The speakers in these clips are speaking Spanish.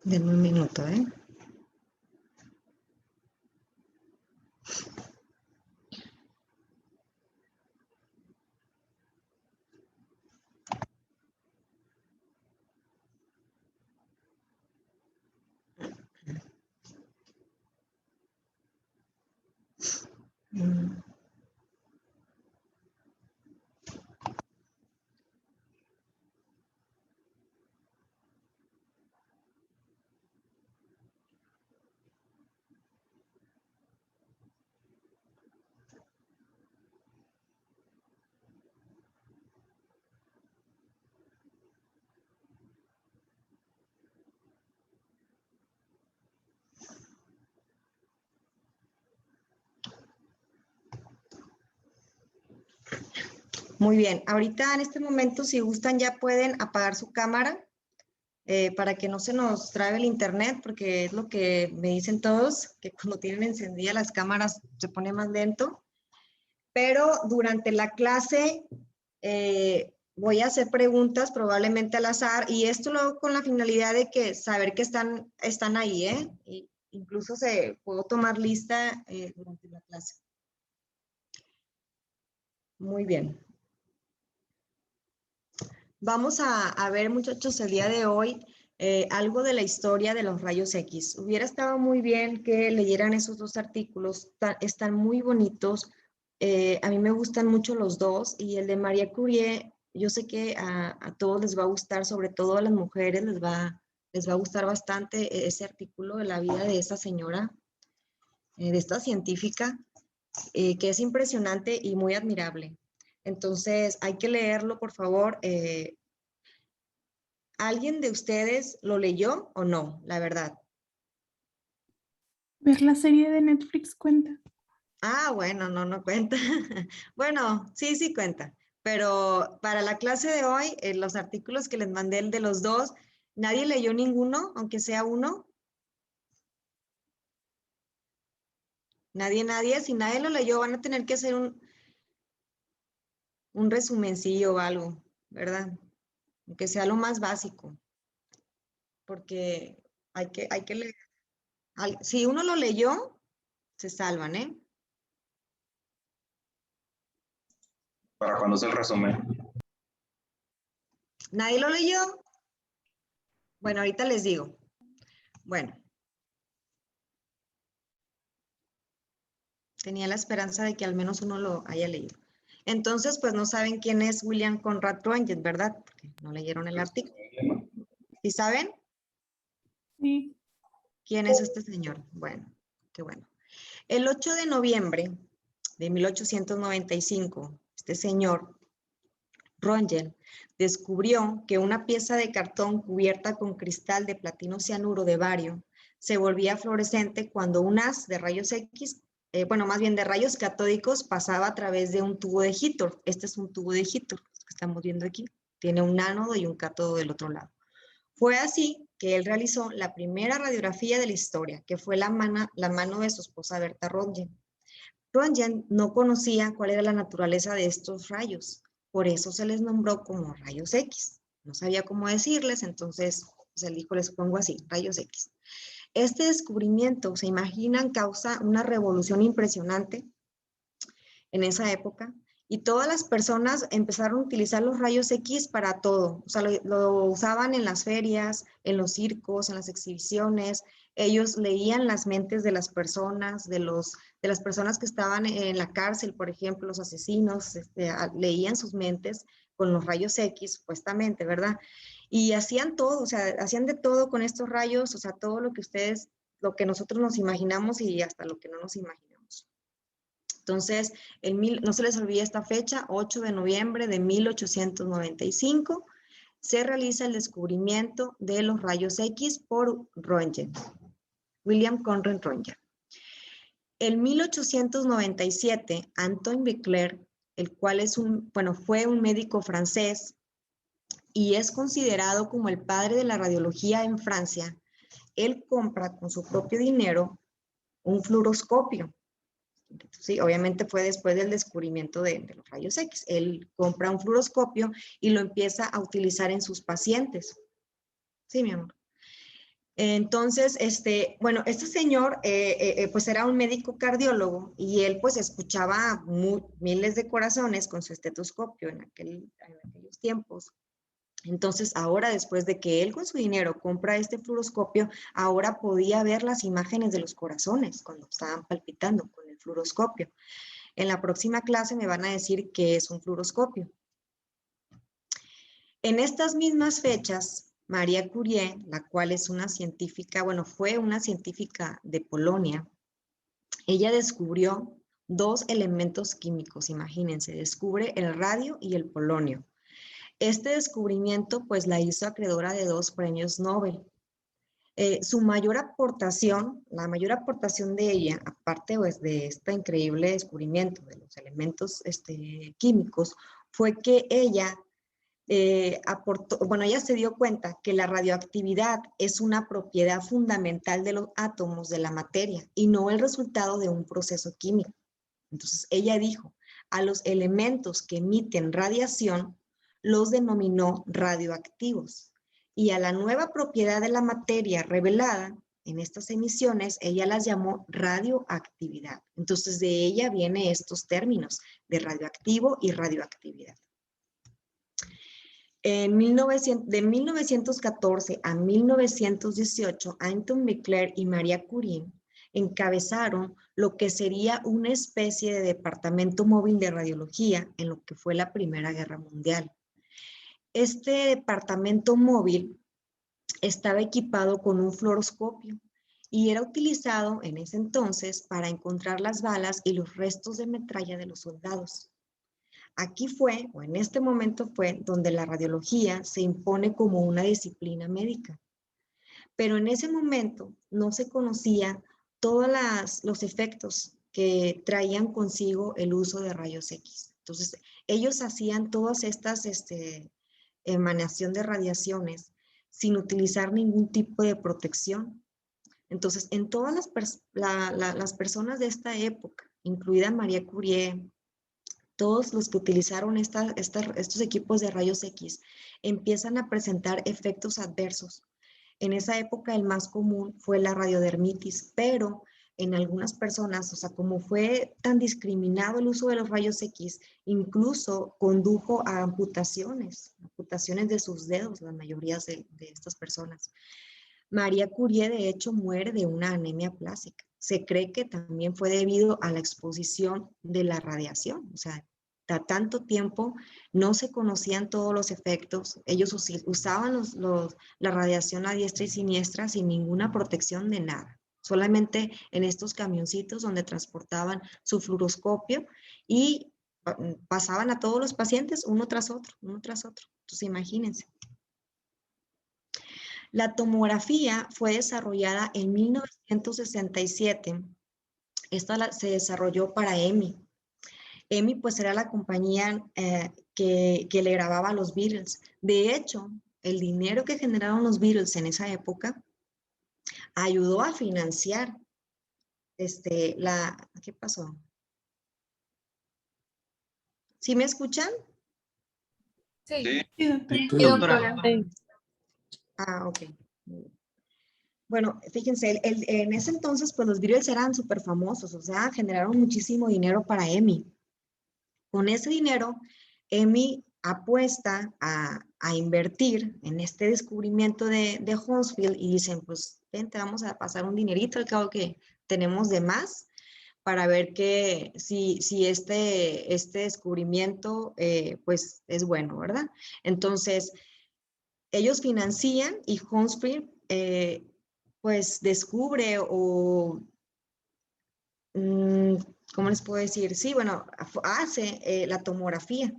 Denme un minuto, ¿eh? Mm. Muy bien, ahorita en este momento, si gustan, ya pueden apagar su cámara para que no se nos trabe el internet, porque es lo que me dicen todos, que cuando tienen encendidas las cámaras se pone más lento. Pero durante la clase voy a hacer preguntas probablemente al azar y esto lo hago con la finalidad de que saber que están ahí, ¿eh? Y incluso puedo tomar lista durante la clase. Muy bien. Vamos a ver, muchachos, el día de hoy algo de la historia de los rayos X. Hubiera estado muy bien que leyeran esos dos artículos, están muy bonitos. A mí me gustan mucho los dos y el de María Curie, yo sé que a todos les va a gustar, sobre todo a las mujeres les va a gustar bastante ese artículo de la vida de esa señora, de esta científica, que es impresionante y muy admirable. Entonces, hay que leerlo, por favor. ¿Alguien de ustedes lo leyó o no? La verdad. Ver la serie de Netflix cuenta. Ah, bueno, no cuenta. Bueno, sí cuenta. Pero para la clase de hoy, los artículos que les mandé, el de los dos, ¿nadie leyó ninguno, aunque sea uno? Nadie. Si nadie lo leyó, van a tener que hacer un resumencillo o algo, ¿verdad? Aunque sea lo más básico, porque hay que leer. Si uno lo leyó, se salvan, ¿eh? ¿Para cuándo es el resumen? ¿Nadie lo leyó? Bueno, ahorita les digo. Bueno, tenía la esperanza de que al menos uno lo haya leído. Entonces, pues no saben quién es William Conrad Roentgen, ¿verdad? Porque no leyeron el artículo. ¿Sí saben? Sí. ¿Quién es este señor? Bueno, qué bueno. El 8 de noviembre de 1895, este señor Roentgen descubrió que una pieza de cartón cubierta con cristal de platino cianuro de bario se volvía fluorescente cuando un haz de rayos X, bueno, más bien de rayos catódicos, pasaba a través de un tubo de Hittor. Este es un tubo de Hittor que estamos viendo aquí. Tiene un ánodo y un cátodo del otro lado. Fue así que él realizó la primera radiografía de la historia, que fue la mano de su esposa Berta Roentgen. Roentgen no conocía cuál era la naturaleza de estos rayos, por eso se les nombró como rayos X. No sabía cómo decirles, entonces él dijo, les pongo así, rayos X. Este descubrimiento, se imaginan, causa una revolución impresionante en esa época y todas las personas empezaron a utilizar los rayos X para todo. O sea, lo usaban en las ferias, en los circos, en las exhibiciones. Ellos leían las mentes de las personas, de las personas que estaban en la cárcel, por ejemplo, los asesinos, leían sus mentes con los rayos X, supuestamente, ¿verdad? Y hacían todo, o sea, hacían de todo con estos rayos, o sea, todo lo que ustedes, lo que nosotros nos imaginamos y hasta lo que no nos imaginamos. Entonces, no se les olvide esta fecha, 8 de noviembre de 1895, se realiza el descubrimiento de los rayos X por Roentgen, William Conrad Roentgen. En 1897, Antoine Becquerel, el cual fue un médico francés y es considerado como el padre de la radiología en Francia, él compra con su propio dinero un fluoroscopio. Sí, obviamente fue después del descubrimiento de los rayos X. Él compra un fluoroscopio y lo empieza a utilizar en sus pacientes. Sí, mi amor. Entonces, bueno, este señor pues era un médico cardiólogo y él pues escuchaba miles de corazones con su estetoscopio en aquellos tiempos. Entonces, ahora después de que él con su dinero compra este fluoroscopio, ahora podía ver las imágenes de los corazones cuando estaban palpitando con el fluoroscopio. En la próxima clase me van a decir qué es un fluoroscopio. En estas mismas fechas, María Curie, la cual es una científica, bueno, fue una científica de Polonia, ella descubrió dos elementos químicos, imagínense, descubre el radio y el polonio. Este descubrimiento pues la hizo acreedora de 2 premios Nobel. Su mayor aportación, la mayor aportación de ella, aparte pues, de este increíble descubrimiento de los elementos químicos, fue que ella ella se dio cuenta que la radioactividad es una propiedad fundamental de los átomos de la materia y no el resultado de un proceso químico. Entonces ella dijo, a los elementos que emiten radiación los denominó radioactivos y a la nueva propiedad de la materia revelada en estas emisiones, ella las llamó radioactividad. Entonces de ella vienen estos términos de radioactivo y radioactividad. De 1914 a 1918, Anton Mecler y María Curie encabezaron lo que sería una especie de departamento móvil de radiología en lo que fue la Primera Guerra Mundial. Este departamento móvil estaba equipado con un fluoroscopio y era utilizado en ese entonces para encontrar las balas y los restos de metralla de los soldados. Aquí fue, o en este momento fue, donde la radiología se impone como una disciplina médica. Pero en ese momento no se conocía todos los efectos que traían consigo el uso de rayos X. Entonces, ellos hacían todas estas emanación de radiaciones sin utilizar ningún tipo de protección. Entonces, en todas las personas de esta época, incluida María Curie, todos los que utilizaron estos equipos de rayos X empiezan a presentar efectos adversos. En esa época el más común fue la radiodermitis, pero en algunas personas, o sea, como fue tan discriminado el uso de los rayos X, incluso condujo a amputaciones de sus dedos, la mayoría de estas personas. María Curie, de hecho, muere de una anemia plásica. Se cree que también fue debido a la exposición de la radiación, o sea, a tanto tiempo no se conocían todos los efectos, ellos usaban la radiación a diestra y siniestra sin ninguna protección de nada, solamente en estos camioncitos donde transportaban su fluoroscopio y pasaban a todos los pacientes uno tras otro, entonces imagínense. La tomografía fue desarrollada en 1967. Esta se desarrolló para EMI. EMI pues era la compañía que le grababa a los Beatles. De hecho, el dinero que generaron los Beatles en esa época ayudó a financiar ¿qué pasó? ¿Sí me escuchan? Sí. Sí, doctora. Ah, ok. Bueno, fíjense, en ese entonces, pues los Beatles eran súper famosos, o sea, generaron muchísimo dinero para EMI. Con ese dinero, EMI apuesta a invertir en este descubrimiento de Hounsfield y dicen, pues, vente, vamos a pasar un dinerito al cabo que tenemos de más para ver si este descubrimiento, pues, es bueno, ¿verdad? Entonces, ellos financian y Hounsfield, pues descubre o, ¿cómo les puedo decir? Sí, bueno, hace la tomografía.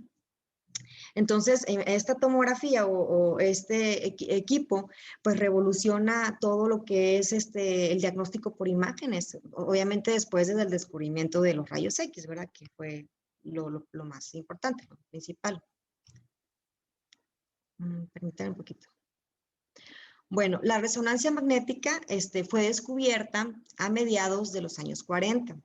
Entonces, esta tomografía o este equipo, pues revoluciona todo lo que es el diagnóstico por imágenes, obviamente después del descubrimiento de los rayos X, ¿verdad? Que fue lo más importante, lo principal. Permítanme un poquito. Bueno, la resonancia magnética fue descubierta a mediados de los años 40.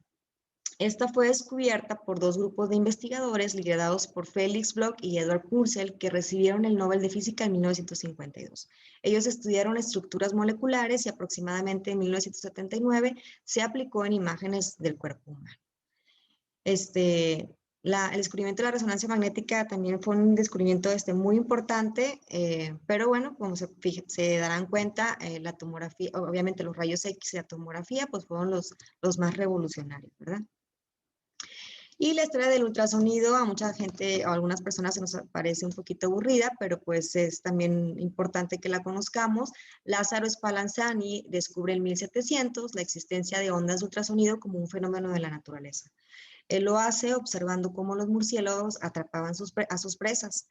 Esta fue descubierta por dos grupos de investigadores liderados por Felix Bloch y Edward Purcell, que recibieron el Nobel de Física en 1952. Ellos estudiaron estructuras moleculares y aproximadamente en 1979 se aplicó en imágenes del cuerpo humano. El descubrimiento de la resonancia magnética también fue un descubrimiento muy importante, pero bueno, como se darán cuenta, la tomografía, obviamente los rayos X y la tomografía, pues fueron los más revolucionarios, ¿verdad? Y la historia del ultrasonido a mucha gente, a algunas personas se nos parece un poquito aburrida, pero pues es también importante que la conozcamos. Lázaro Spallanzani descubre en 1700 la existencia de ondas de ultrasonido como un fenómeno de la naturaleza. Él lo hace observando cómo los murciélagos atrapaban a sus presas.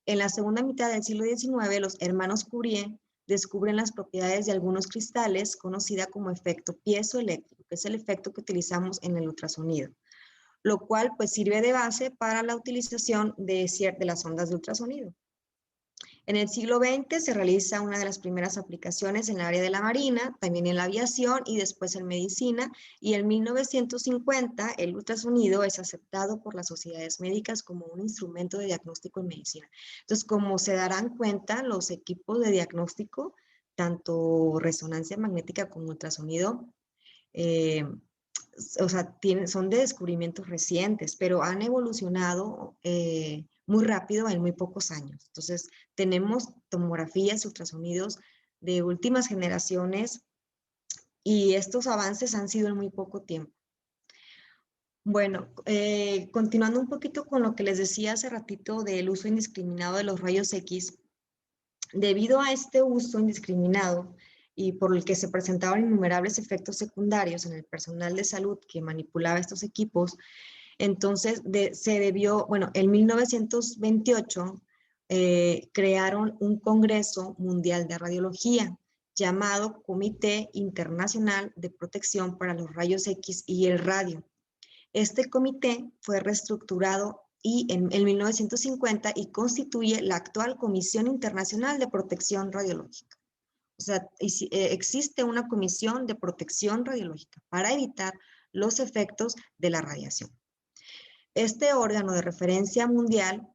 En la segunda mitad del siglo XIX, los hermanos Curie descubren las propiedades de algunos cristales conocida como efecto piezoeléctrico, que es el efecto que utilizamos en el ultrasonido, lo cual pues sirve de base para la utilización de las ondas de ultrasonido. En el siglo XX se realiza una de las primeras aplicaciones en el área de la marina, también en la aviación y después en medicina, y en 1950 el ultrasonido es aceptado por las sociedades médicas como un instrumento de diagnóstico en medicina. Entonces, como se darán cuenta, los equipos de diagnóstico, tanto resonancia magnética como ultrasonido, o sea, son de descubrimientos recientes, pero han evolucionado muy rápido en muy pocos años. Entonces, tenemos tomografías y ultrasonidos de últimas generaciones y estos avances han sido en muy poco tiempo. Bueno, continuando un poquito con lo que les decía hace ratito del uso indiscriminado de los rayos X, debido a este uso indiscriminado, y por el que se presentaban innumerables efectos secundarios en el personal de salud que manipulaba estos equipos, entonces se debió, bueno, en 1928 crearon un Congreso Mundial de Radiología llamado Comité Internacional de Protección para los Rayos X y el Radio. Este comité fue reestructurado en 1950 y constituye la actual Comisión Internacional de Protección Radiológica. O sea, existe una comisión de protección radiológica para evitar los efectos de la radiación. Este órgano de referencia mundial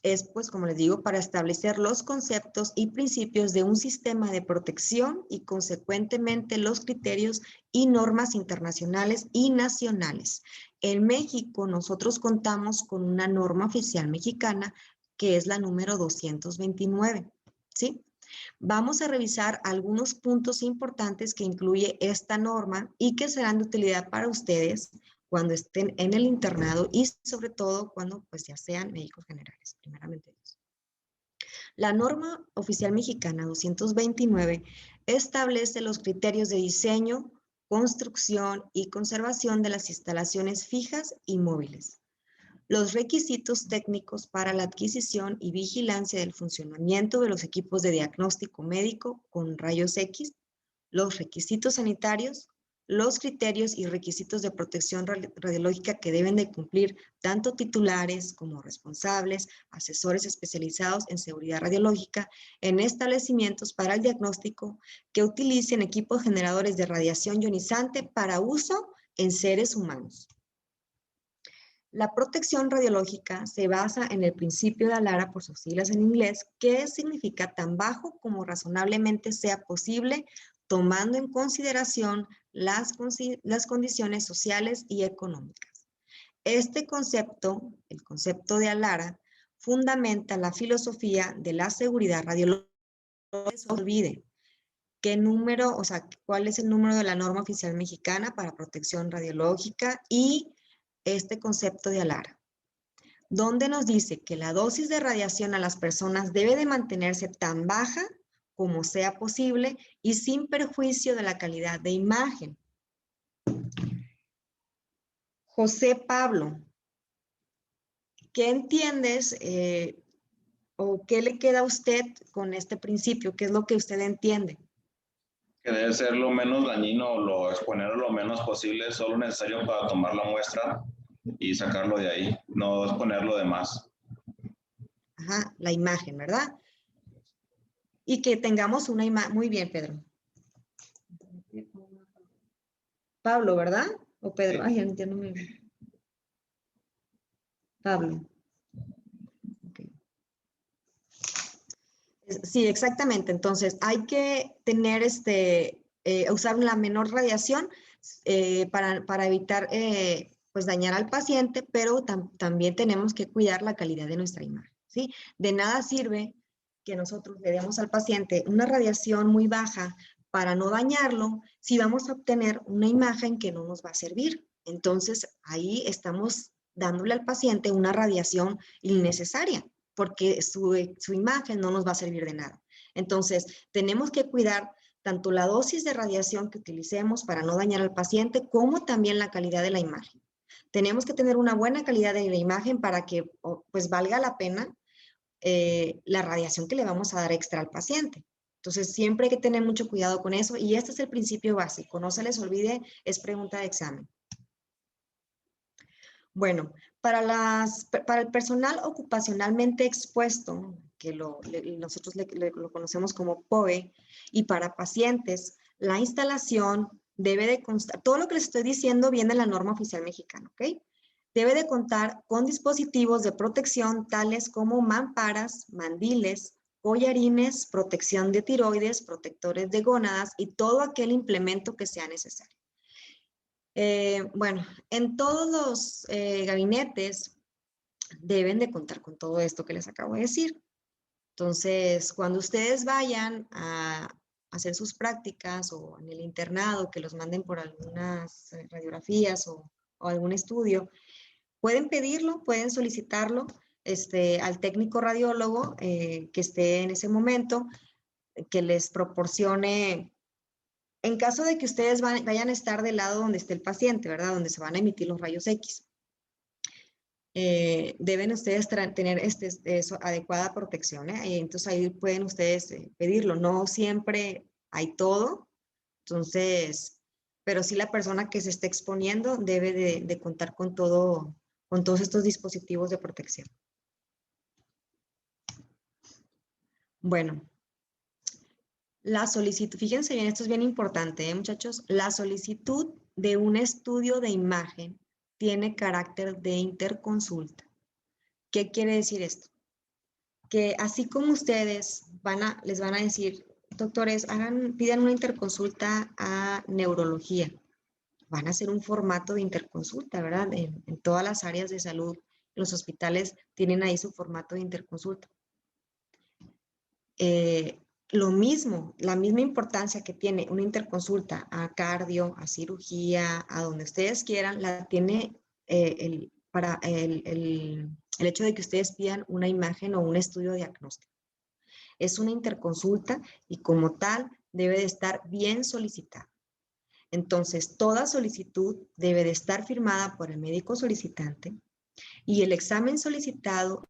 es, pues, como les digo, para establecer los conceptos y principios de un sistema de protección y, consecuentemente, los criterios y normas internacionales y nacionales. En México, nosotros contamos con una norma oficial mexicana que es la número 229, ¿sí? Vamos a revisar algunos puntos importantes que incluye esta norma y que serán de utilidad para ustedes cuando estén en el internado y sobre todo cuando pues ya sean médicos generales, primeramente Dios. La norma oficial mexicana 229 establece los criterios de diseño, construcción y conservación de las instalaciones fijas y móviles, los requisitos técnicos para la adquisición y vigilancia del funcionamiento de los equipos de diagnóstico médico con rayos X, los requisitos sanitarios, los criterios y requisitos de protección radiológica que deben de cumplir tanto titulares como responsables, asesores especializados en seguridad radiológica, en establecimientos para el diagnóstico que utilicen equipos generadores de radiación ionizante para uso en seres humanos. La protección radiológica se basa en el principio de ALARA, por sus siglas en inglés, que significa tan bajo como razonablemente sea posible, tomando en consideración las condiciones sociales y económicas. Este concepto, el concepto de ALARA, fundamenta la filosofía de la seguridad radiológica. No se olvide qué número, o sea, cuál es el número de la norma oficial mexicana para protección radiológica y este concepto de ALARA, donde nos dice que la dosis de radiación a las personas debe de mantenerse tan baja como sea posible y sin perjuicio de la calidad de imagen. José Pablo, ¿qué entiendes o qué le queda a usted con este principio? ¿Qué es lo que usted entiende? Que debe ser lo menos dañino, exponerlo lo menos posible, solo necesario para tomar la muestra y sacarlo de ahí, no exponerlo de más. Ajá, la imagen, ¿verdad? Y que tengamos una imagen. Muy bien, Pedro. Pablo, ¿verdad? O Pedro. Ay, ya no entiendo muy bien. Pablo. Ok. Sí, exactamente. Entonces, hay que tener usar la menor radiación para evitar pues dañar al paciente, pero también tenemos que cuidar la calidad de nuestra imagen, ¿sí? De nada sirve que nosotros le demos al paciente una radiación muy baja para no dañarlo si vamos a obtener una imagen que no nos va a servir. Entonces, ahí estamos dándole al paciente una radiación innecesaria, porque su imagen no nos va a servir de nada. Entonces, tenemos que cuidar tanto la dosis de radiación que utilicemos para no dañar al paciente, como también la calidad de la imagen. Tenemos que tener una buena calidad de la imagen para que pues valga la pena la radiación que le vamos a dar extra al paciente. Entonces, siempre hay que tener mucho cuidado con eso y este es el principio básico. No se les olvide, es pregunta de examen. Bueno, para el personal ocupacionalmente expuesto, que nosotros lo conocemos como POE, y para pacientes, la instalación debe de constar, todo lo que les estoy diciendo viene de la norma oficial mexicana, ¿ok? Debe de contar con dispositivos de protección tales como mamparas, mandiles, collarines, protección de tiroides, protectores de gónadas y todo aquel implemento que sea necesario. Bueno, en todos los gabinetes deben de contar con todo esto que les acabo de decir. Entonces, cuando ustedes vayan a hacer sus prácticas o en el internado, que los manden por algunas radiografías o algún estudio, pueden pedirlo, pueden solicitarlo al técnico radiólogo que esté en ese momento, que les proporcione. En caso de que ustedes vayan a estar del lado donde esté el paciente, ¿verdad? Donde se van a emitir los rayos X. Deben ustedes tener adecuada protección, ¿eh? Entonces ahí pueden ustedes pedirlo. No siempre hay todo, entonces, pero sí la persona que se esté exponiendo debe de contar con todos estos dispositivos de protección. Bueno. La solicitud, fíjense bien, esto es bien importante, muchachos. La solicitud de un estudio de imagen tiene carácter de interconsulta. ¿Qué quiere decir esto? Que así como ustedes les van a decir, doctores, pidan una interconsulta a neurología. Van a hacer un formato de interconsulta, ¿verdad? En todas las áreas de salud, los hospitales tienen ahí su formato de interconsulta. Lo mismo, la misma importancia que tiene una interconsulta a cardio, a cirugía, a donde ustedes quieran, la tiene para el hecho de que ustedes pidan una imagen o un estudio diagnóstico. Es una interconsulta y como tal debe de estar bien solicitada. Entonces, toda solicitud debe de estar firmada por el médico solicitante y el examen solicitado